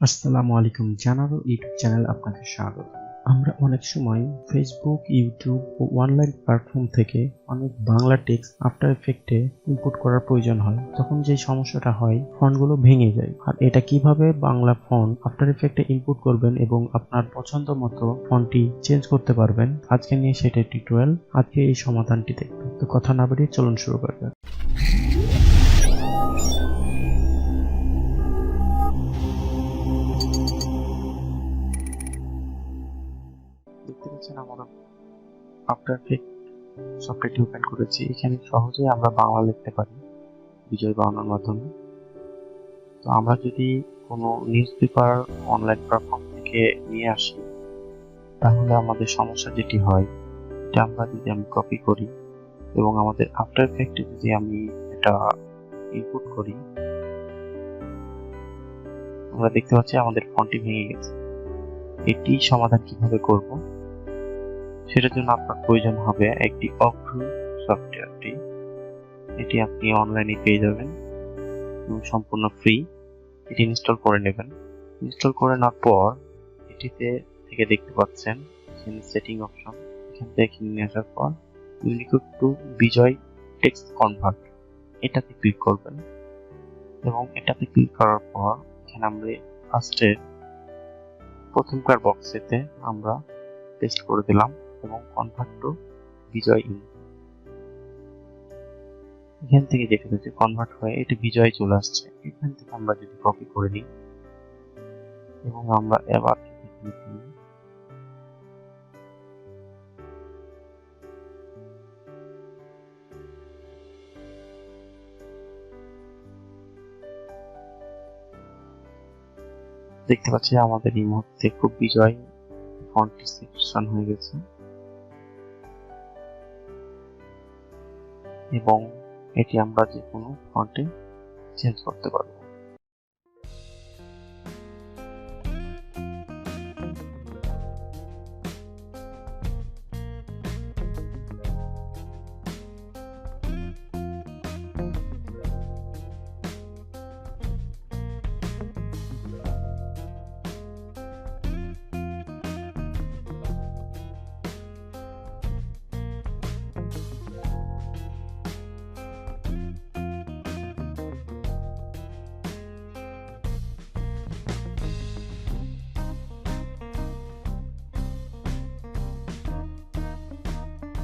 আসসালামু আলাইকুম, জানার ইউটিউব চ্যানেল আপনাকে স্বাগত। আমরা অনেক সময় ফেসবুক, ইউটিউব ও অনলাইন প্ল্যাটফর্ম থেকে অনেক বাংলা টেক্সট আফটার এফেক্টে ইনপুট করার প্রয়োজন হয়। তখন যে সমস্যাটা হয়, ফন্টগুলো ভেঙে যায়। আর এটা কিভাবে বাংলা ফন্ট আফটার এফেক্টে ইনপুট করবেন এবং আপনার পছন্দ মতো ফন্টটি চেঞ্জ করতে পারবেন, আজকে নিয়ে সেটা টিউটোরিয়াল। আজকে এই সমাধানটি দেখবেন। তো কথা না বাড়িয়ে চলুন শুরু করা যাক। দেখতে পাচ্ছেন আমরা আফটার এফেক্ট সফটওয়্যারটি ওপেন করেছি। এখানে সহজেই আমরা বাংলা লিখতে পারি বিজয় বাংলার মাধ্যমে। তো আমরা যদি কোনো নিউজ পেপার অনলাইন প্ল্যাটফর্ম থেকে নিয়ে আসি, তাহলে আমাদের সমস্যা যেটি হয়, এটা আমরা যদি কপি করি এবং আমাদের আফটার এফেক্টে যদি আমি এটা ইনপুট করি, আমরা দেখতে পাচ্ছি আমাদের ফন্টটি ভেঙে গেছে। এটি সমাধান কিভাবে করব, সেটার জন্য আপনার প্রয়োজন হবে একটি অগ্র সফটওয়্যারটি। এটি আপনি অনলাইনে পেয়ে যাবেন এবং সম্পূর্ণ ফ্রি। এটি ইনস্টল করে নেবেন। ইনস্টল করে নেওয়ার পর এটিতে থেকে দেখতে পাচ্ছেন এখানে সেটিং অপশন, এখান থেকে নিয়ে আসার পর Unicode to Bijoy text convert, এটাতে ক্লিক করবেন এবং এটাতে ক্লিক করার পর এখানে আমরা ফার্স্টের প্রথমকার বক্সেতে আমরা পেস্ট করে দিলাম এবং কনভার্ট টু বিজয় ইন। এখান থেকে যেটা হচ্ছে কনভার্ট হয়ে এটা বিজয় চলে আসছে। এখান থেকে আমরা যদি কপি করে নিই এবং আমরা এবার দেখতে পাচ্ছি আমাদের এই মুহূর্তে খুব বিজয় ফন্টটি সিলেকশন হয়ে গেছে এবং এটি আমরা যে কোনো ফন্টে চেঞ্জ করতে পারবো।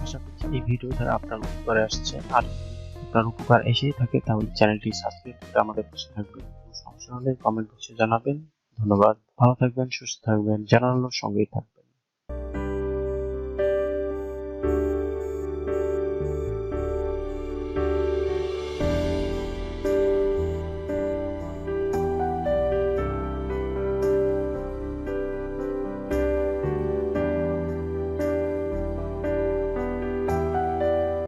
আশা করছি এই ভিডিও দ্বারা আপনার উপকারে আসছে। আর আপনার উপকার এসেই থাকে তাহলে চ্যানেলটি সাবস্ক্রাইব করে আমাদের পাশে থাকবেন। সমস্যা হলে কমেন্ট বক্সে জানাবেন। ধন্যবাদ। ভালো থাকবেন, সুস্থ থাকবেন, জানানোর সঙ্গেই থাকবেন।